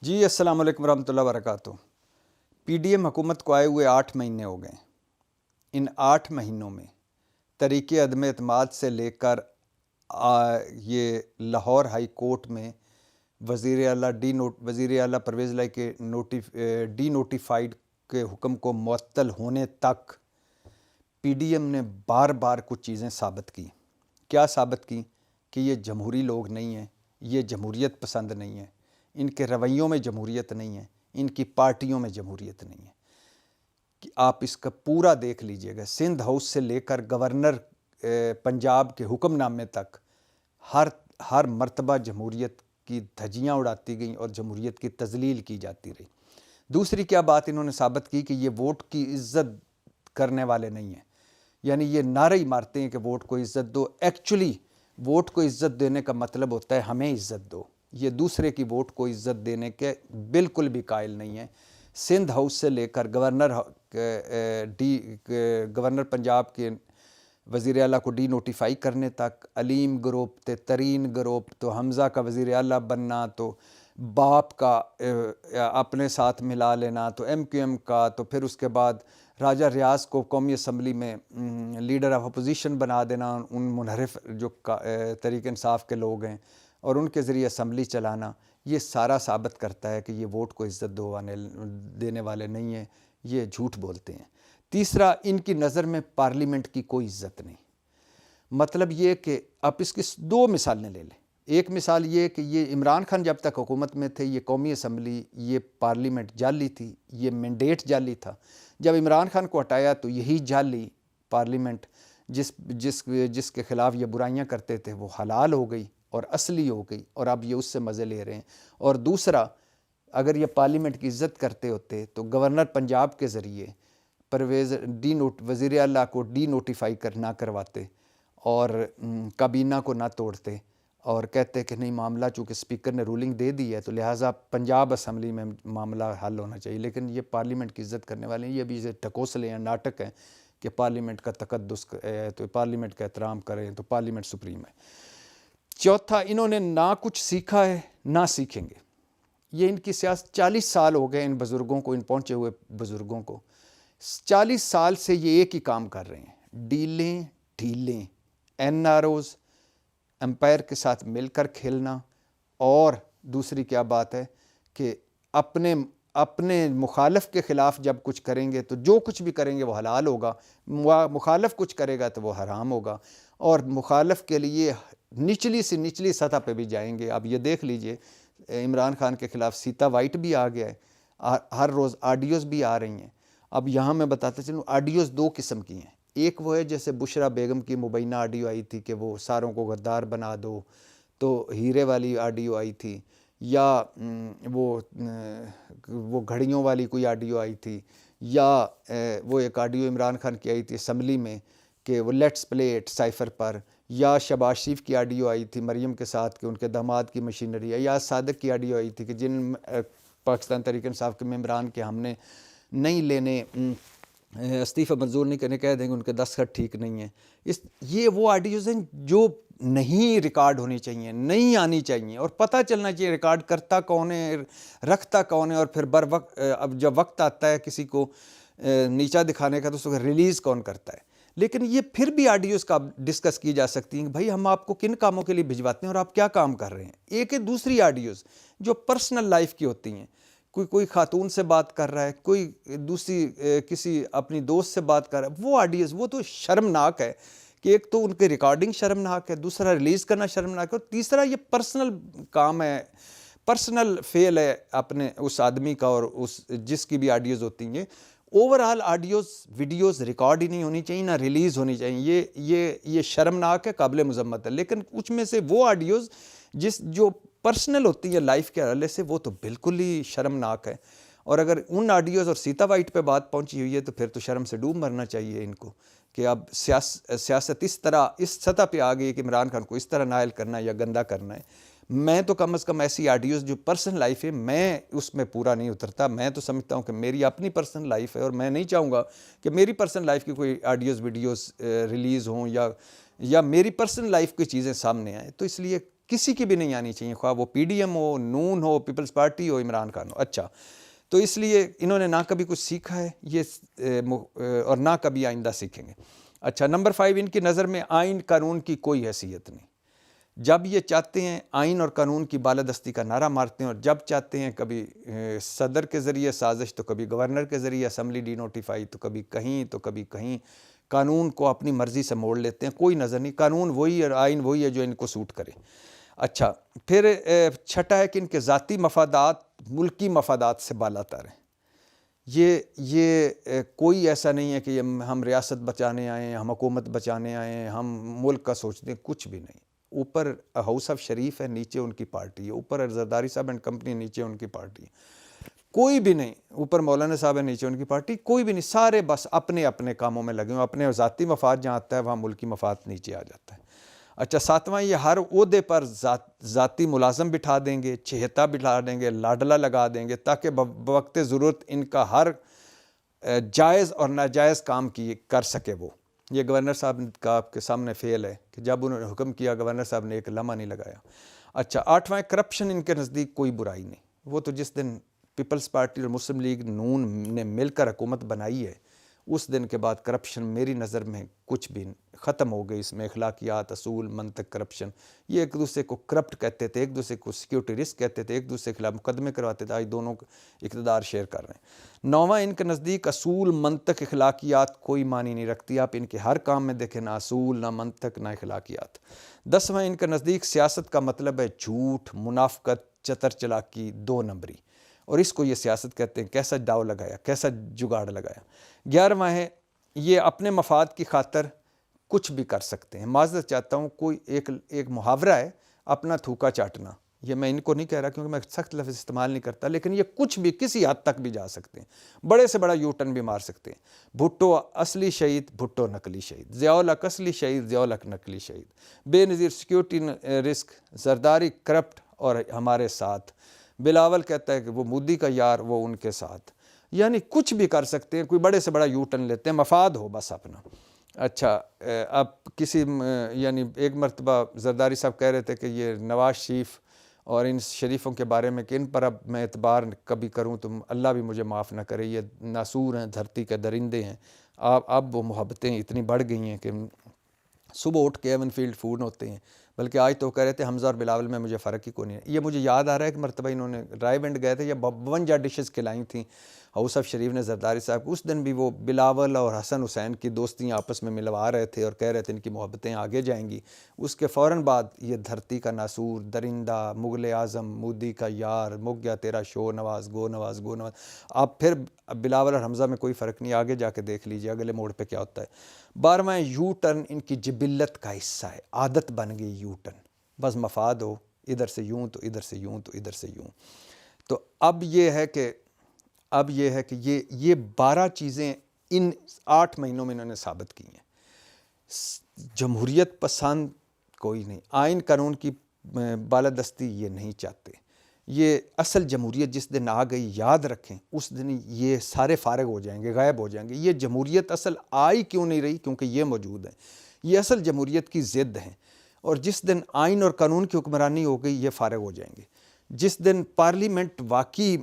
جی السلام علیکم ورحمۃ اللہ وبرکاتہ۔ پی ڈی ایم حکومت کو آئے ہوئے 8 مہینے ہو گئے۔ ان 8 مہینوں میں تحریک عدم اعتماد سے لے کر یہ لاہور ہائی کورٹ میں وزیر اعلیٰ پرویز الہی کے ڈی نوٹیفائیڈ کے حکم کو معطل ہونے تک پی ڈی ایم نے بار بار کچھ چیزیں ثابت کی۔ کیا ثابت کی؟ کہ یہ جمہوری لوگ نہیں ہیں، یہ جمہوریت پسند نہیں ہیں، ان کے رویوں میں جمہوریت نہیں ہے، ان کی پارٹیوں میں جمہوریت نہیں ہے۔ کہ آپ اس کا پورا دیکھ لیجئے گا، سندھ ہاؤس سے لے کر گورنر پنجاب کے حکم نامے تک ہر مرتبہ جمہوریت کی دھجیاں اڑاتی گئیں اور جمہوریت کی تذلیل کی جاتی رہی۔ دوسری کیا بات انہوں نے ثابت کی کہ یہ ووٹ کی عزت کرنے والے نہیں ہیں، یعنی یہ نعرے ہی مارتے ہیں کہ ووٹ کو عزت دو، ایکچولی ووٹ کو عزت دینے کا مطلب ہوتا ہے ہمیں عزت دو۔ یہ دوسرے کی ووٹ کو عزت دینے کے بالکل بھی قائل نہیں ہیں۔ سندھ ہاؤس سے لے کر گورنر پنجاب کے وزیر اعلیٰ کو ڈی نوٹیفائی کرنے تک، علیم گروپ ترین گروپ تو حمزہ کا وزیر اعلیٰ بننا، تو باپ کا اپنے ساتھ ملا لینا، تو ایم کیو ایم کا، تو پھر اس کے بعد راجہ ریاض کو قومی اسمبلی میں لیڈر آف اپوزیشن بنا دینا، ان منحرف جو تحریک انصاف کے لوگ ہیں، اور ان کے ذریعے اسمبلی چلانا، یہ سارا ثابت کرتا ہے کہ یہ ووٹ کو عزت دینے والے نہیں ہیں، یہ جھوٹ بولتے ہیں۔ تیسرا، ان کی نظر میں پارلیمنٹ کی کوئی عزت نہیں۔ مطلب یہ کہ آپ اس کی 2 مثالیں لے لیں۔ ایک مثال یہ کہ یہ عمران خان جب تک حکومت میں تھے، یہ قومی اسمبلی، یہ پارلیمنٹ جعلی تھی، یہ مینڈیٹ جعلی تھا۔ جب عمران خان کو ہٹایا تو یہی جعلی پارلیمنٹ جس کے خلاف یہ برائیاں کرتے تھے وہ حلال ہو گئی اور اصلی ہو گئی، اور اب یہ اس سے مزے لے رہے ہیں۔ اور دوسرا، اگر یہ پارلیمنٹ کی عزت کرتے ہوتے تو گورنر پنجاب کے ذریعے وزیر اعلیٰ کو ڈی نوٹیفائی نہ کرواتے اور کابینہ کو نہ توڑتے اور کہتے کہ نہیں، معاملہ چونکہ اسپیکر نے رولنگ دے دی ہے تو لہٰذا پنجاب اسمبلی میں معاملہ حل ہونا چاہیے۔ لیکن یہ پارلیمنٹ کی عزت کرنے والے ہیں، یہ بھی ٹکوسلے ہیں، ناٹک ہیں کہ پارلیمنٹ کا تقدس ہے تو پارلیمنٹ کا احترام کریں تو پارلیمنٹ سپریم ہے۔ چوتھا، انہوں نے نہ کچھ سیکھا ہے نہ سیکھیں گے۔ یہ ان کی سیاست 40 سال ہو گئے، ان بزرگوں کو، ان پہنچے ہوئے بزرگوں کو 40 سال سے یہ ایک ہی کام کر رہے ہیں، ڈیلیں ڈھیلیں، این آر اوز، امپائر کے ساتھ مل کر کھیلنا، اور دوسری کیا بات ہے کہ اپنے مخالف کے خلاف جب کچھ کریں گے تو جو کچھ بھی کریں گے وہ حلال ہوگا، مخالف کچھ کرے گا تو وہ حرام ہوگا، اور مخالف کے لیے نچلی سے نچلی سطح پہ بھی جائیں گے۔ اب یہ دیکھ لیجئے، عمران خان کے خلاف سیتا وائٹ بھی آ گیا ہے، ہر روز آڈیوز بھی آ رہی ہیں۔ اب یہاں میں بتاتا چلوں، آڈیوز 2 قسم کی ہیں۔ ایک وہ ہے جیسے بشرا بیگم کی مبینہ آڈیو آئی تھی کہ وہ ساروں کو غدار بنا دو، تو ہیرے والی آڈیو آئی تھی، یا وہ گھڑیوں والی کوئی آڈیو آئی تھی، یا وہ ایک آڈیو عمران خان کی آئی تھی اسمبلی میں کہ وہ لیٹس پلے اٹ سائفر پر، یا شہباز شریف کی آڈیو آئی تھی مریم کے ساتھ کہ ان کے داماد کی مشینری ہے، یا صادق کی آڈیو آئی تھی کہ جن پاکستان تحریک انصاف کے ممبران کے ہم نے نہیں لینے، استعفیٰ منظور نہیں کرنے، کہہ دیں گے ان کے دستخط ٹھیک نہیں ہیں۔ یہ وہ آڈیوز ہیں جو نہیں ریکارڈ ہونی چاہیے، نہیں آنی چاہیے، اور پتہ چلنا چاہیے ریکارڈ کرتا کون ہے، رکھتا کون ہے، اور پھر اب جب وقت آتا ہے کسی کو نیچا دکھانے کا تو اس کو ریلیز کون کرتا ہے۔ لیکن یہ پھر بھی آڈیوز کا ڈسکس کی جا سکتی ہیں کہ بھائی ہم آپ کو کن کاموں کے لیے بھجواتے ہیں اور آپ کیا کام کر رہے ہیں۔ ایک ہے دوسری آڈیوز جو پرسنل لائف کی ہوتی ہیں، کوئی خاتون سے بات کر رہا ہے، کوئی دوسری کسی اپنی دوست سے بات کر رہا ہے، وہ آڈیوز وہ تو شرمناک ہے کہ ایک تو ان کے ریکارڈنگ شرمناک ہے، دوسرا ریلیز کرنا شرمناک ہے، اور تیسرا یہ پرسنل کام ہے، پرسنل فیل ہے اپنے اس آدمی کا، اور جس کی بھی آڈیوز ہوتی ہیں۔ اوورآل آڈیوز ویڈیوز ریکارڈ ہی نہیں ہونی چاہیے، نہ ریلیز ہونی چاہیے، یہ شرمناک ہے، قابل مذمت ہے۔ لیکن کچھ میں سے وہ آڈیوز جو پرسنل ہوتی ہے لائف کے حوالے سے، وہ تو بالکل ہی شرمناک ہے، اور اگر ان آڈیوز اور سیتا وائٹ پہ بات پہنچی ہوئی ہے تو پھر تو شرم سے ڈوب مرنا چاہیے ان کو کہ اب سیاست اس سطح پہ آ گئی ہے کہ عمران خان کو اس طرح نائل کرنا ہے یا گندا کرنا ہے۔ میں تو کم از کم ایسی آڈیوز جو پرسنل لائف ہے، میں اس میں پورا نہیں اترتا۔ میں تو سمجھتا ہوں کہ میری اپنی پرسنل لائف ہے، اور میں نہیں چاہوں گا کہ میری پرسنل لائف کی کوئی ویڈیوز ریلیز ہوں یا میری پرسنل لائف کی چیزیں سامنے آئیں۔ تو اس لیے کسی کی بھی نہیں آنی چاہیے، خواہ وہ پی ڈی ایم ہو، نون ہو، پیپلز پارٹی ہو، عمران خان ہو۔ اچھا، تو اس لیے انہوں نے نہ کبھی کچھ سیکھا ہے یہ اور نہ کبھی آئندہ سیکھیں گے۔ اچھا، نمبر 5، ان کی نظر میں آئین قانون کی کوئی حیثیت نہیں۔ جب یہ چاہتے ہیں آئین اور قانون کی بالادستی کا نعرہ مارتے ہیں، اور جب چاہتے ہیں کبھی صدر کے ذریعے سازش، تو کبھی گورنر کے ذریعے اسمبلی ڈی نوٹیفائی، تو کبھی کہیں تو کبھی کہیں، قانون کو اپنی مرضی سے موڑ لیتے ہیں۔ کوئی نظر نہیں، قانون وہی اور آئین وہی ہے جو ان کو سوٹ کرے۔ اچھا، پھر چھٹا ہے کہ ان کے ذاتی مفادات ملکی مفادات سے بالاتر ہیں۔ یہ کوئی ایسا نہیں ہے کہ ہم ریاست بچانے آئے ہیں، ہم حکومت بچانے آئے ہیں، ہم ملک کا سوچتے ہیں، کچھ بھی نہیں۔ اوپر ہاؤس آف شریف ہے، نیچے ان کی پارٹی ہے، اوپر زرداری صاحب اینڈ کمپنی، نیچے ان کی پارٹی ہے، کوئی بھی نہیں۔ اوپر مولانا صاحب ہے، نیچے ان کی پارٹی، کوئی بھی نہیں۔ سارے بس اپنے اپنے کاموں میں لگے ہوئے، اپنے ذاتی مفاد جہاں آتا ہے وہاں ملکی مفاد نیچے آ جاتا ہے۔ اچھا، 7واں، یہ ہر عہدے پر ذاتی ملازم بٹھا دیں گے، چھہتا بٹھا دیں گے، لاڈلا لگا دیں گے، تاکہ بوقت ضرورت ان کا ہر جائز اور ناجائز کام کر سکے وہ۔ یہ گورنر صاحب کا آپ کے سامنے فعل ہے کہ جب انہوں نے حکم کیا، گورنر صاحب نے ایک لمحہ نہیں لگایا۔ اچھا، 8واں، کرپشن ان کے نزدیک کوئی برائی نہیں۔ وہ تو جس دن پیپلز پارٹی اور مسلم لیگ نون نے مل کر حکومت بنائی ہے، اس دن کے بعد کرپشن میری نظر میں کچھ بھی ختم ہو گئی۔ اس میں اخلاقیات، اصول، منطق، کرپشن، یہ ایک دوسرے کو کرپٹ کہتے تھے، ایک دوسرے کو سیکیورٹی رسک کہتے تھے، ایک دوسرے کے خلاف مقدمے کرواتے تھے، آج دونوں اقتدار شیئر کر رہے ہیں۔ 9واں، ان کے نزدیک اصول، منطق، اخلاقیات کوئی معنی نہیں رکھتی۔ آپ ان کے ہر کام میں دیکھیں، نہ اصول، نہ منطق، نہ اخلاقیات۔ 10واں، ان کے نزدیک سیاست کا مطلب ہے جھوٹ، منافقت، چتر چلاکی، 2 نمبری، اور اس کو یہ سیاست کہتے ہیں۔ کیسا داؤ لگایا، کیسا جگاڑ لگایا۔ 11واں ہے، یہ اپنے مفاد کی خاطر کچھ بھی کر سکتے ہیں۔ معذرت چاہتا ہوں، کوئی ایک محاورہ ہے، اپنا تھوکا چاٹنا، یہ میں ان کو نہیں کہہ رہا کیونکہ میں سخت لفظ استعمال نہیں کرتا، لیکن یہ کچھ بھی کسی حد تک بھی جا سکتے ہیں، بڑے سے بڑا یو ٹرن بھی مار سکتے ہیں۔ بھٹو اصلی شہید، بھٹو نقلی شہید، ضیاء الحق اصلی شہید، ضیاء الحق نقلی شہید، بے نظیر سیکیورٹی رسک، زرداری کرپٹ اور ہمارے ساتھ، بلاول کہتا ہے کہ وہ مودی کا یار، وہ ان کے ساتھ، یعنی کچھ بھی کر سکتے ہیں، کوئی بڑے سے بڑا یو ٹرن لیتے ہیں، مفاد ہو بس اپنا۔ اچھا، اب کسی یعنی ایک مرتبہ زرداری صاحب کہہ رہے تھے کہ یہ نواز شریف اور ان شریفوں کے بارے میں کہ ان پر اب میں اعتبار کبھی کروں تو اللہ بھی مجھے معاف نہ کرے، یہ ناسور ہیں، دھرتی کے درندے ہیں۔ اب وہ محبتیں اتنی بڑھ گئی ہیں کہ صبح اٹھ کے ایون فیلڈ فوڈ ہوتے ہیں، بلکہ آج تو کہہ رہے تھے حمزہ اور بلاول میں مجھے فرق ہی کوئی نہیں ہے۔ یہ مجھے یاد آ رہا ہے کہ مرتبہ انہوں نے رائے ونڈ گئے تھے، یہ 52 ڈشز کھلائی تھیں ہاؤس آف شریف نے زرداری صاحب کو۔ اس دن بھی وہ بلاول اور حسن حسین کی دوستیاں آپس میں ملوا رہے تھے اور کہہ رہے تھے ان کی محبتیں آگے جائیں گی۔ اس کے فوراً بعد یہ دھرتی کا ناسور، درندہ، مغل اعظم، مودی کا یار، مک گیا تیرا شو نواز، گو نواز، گو نواز۔ اب پھر بلاول اور حمزہ میں کوئی فرق نہیں، آگے جا کے دیکھ لیجیے اگلے موڑ پہ کیا ہوتا ہے۔ 12واں، یو ٹرن ان کی جبلت کا حصہ ہے، عادت بن گئی یو ٹرن، بس مفاد ہو، ادھر سے یوں تو ادھر سے یوں تو ادھر سے یوں۔ تو اب یہ ہے کہ یہ 12 چیزیں ان 8 مہینوں میں انہوں نے ثابت کی ہیں۔ جمہوریت پسند کوئی نہیں، آئین قانون کی بالادستی یہ نہیں چاہتے۔ یہ اصل جمہوریت جس دن آ گئی، یاد رکھیں، اس دن یہ سارے فارغ ہو جائیں گے، غائب ہو جائیں گے۔ یہ جمہوریت اصل آئی کیوں نہیں رہی؟ کیونکہ یہ موجود ہیں، یہ اصل جمہوریت کی ضد ہیں۔ اور جس دن آئین اور قانون کی حکمرانی ہو گئی، یہ فارغ ہو جائیں گے۔ جس دن پارلیمنٹ واقعی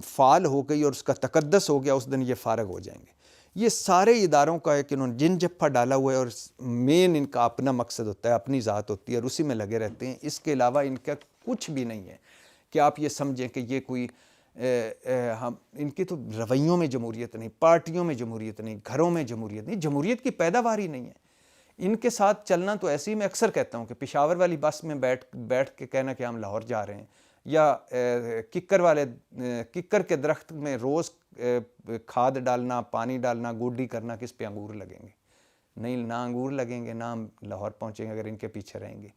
فعال ہو گئی اور اس کا تقدس ہو گیا، اس دن یہ فارغ ہو جائیں گے۔ یہ سارے اداروں کا ہے کہ انہوں نے جن جپھا ڈالا ہوا ہے، اور مین ان کا اپنا مقصد ہوتا ہے، اپنی ذات ہوتی ہے، اور اسی میں لگے رہتے ہیں۔ اس کے علاوہ ان کا کچھ بھی نہیں ہے کہ آپ یہ سمجھیں کہ یہ کوئی ان کی تو رویوں میں جمہوریت نہیں، پارٹیوں میں جمہوریت نہیں، گھروں میں جمہوریت نہیں، جمہوریت کی پیداوار ہی نہیں ہے۔ ان کے ساتھ چلنا تو ایسے ہی میں اکثر کہتا ہوں کہ پشاور والی بس میں بیٹھ کے کہنا کہ ہم لاہور جا رہے ہیں، یا ککر کے درخت میں روز کھاد ڈالنا، پانی ڈالنا، گوڈی کرنا، کس پہ انگور لگیں گے؟ نہیں، نہ انگور لگیں گے، نہ ہم لاہور پہنچیں گے اگر ان کے پیچھے رہیں گے۔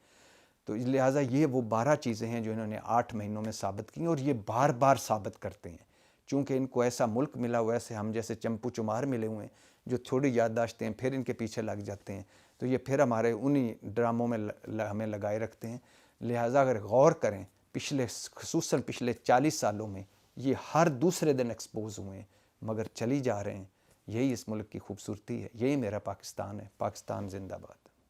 تو لہٰذا یہ وہ 12 چیزیں ہیں جو انہوں نے 8 مہینوں میں ثابت کی، اور یہ بار بار ثابت کرتے ہیں، چونکہ ان کو ایسا ملک ملا ہوا ہے، ایسے ہم جیسے چمپو چمار ملے ہوئے ہیں جو تھوڑی یادداشتیں ہیں، پھر ان کے پیچھے لگ جاتے ہیں، تو یہ پھر ہمارے انہی ڈراموں میں ہمیں لگائے رکھتے ہیں۔ لہٰذا اگر غور کریں، خصوصاً پچھلے 40 سالوں میں یہ ہر دوسرے دن ایکسپوز ہوئے ہیں، مگر چلی جا رہے ہیں۔ یہی اس ملک کی خوبصورتی ہے، یہی میرا پاکستان ہے۔ پاکستان زندہ باد۔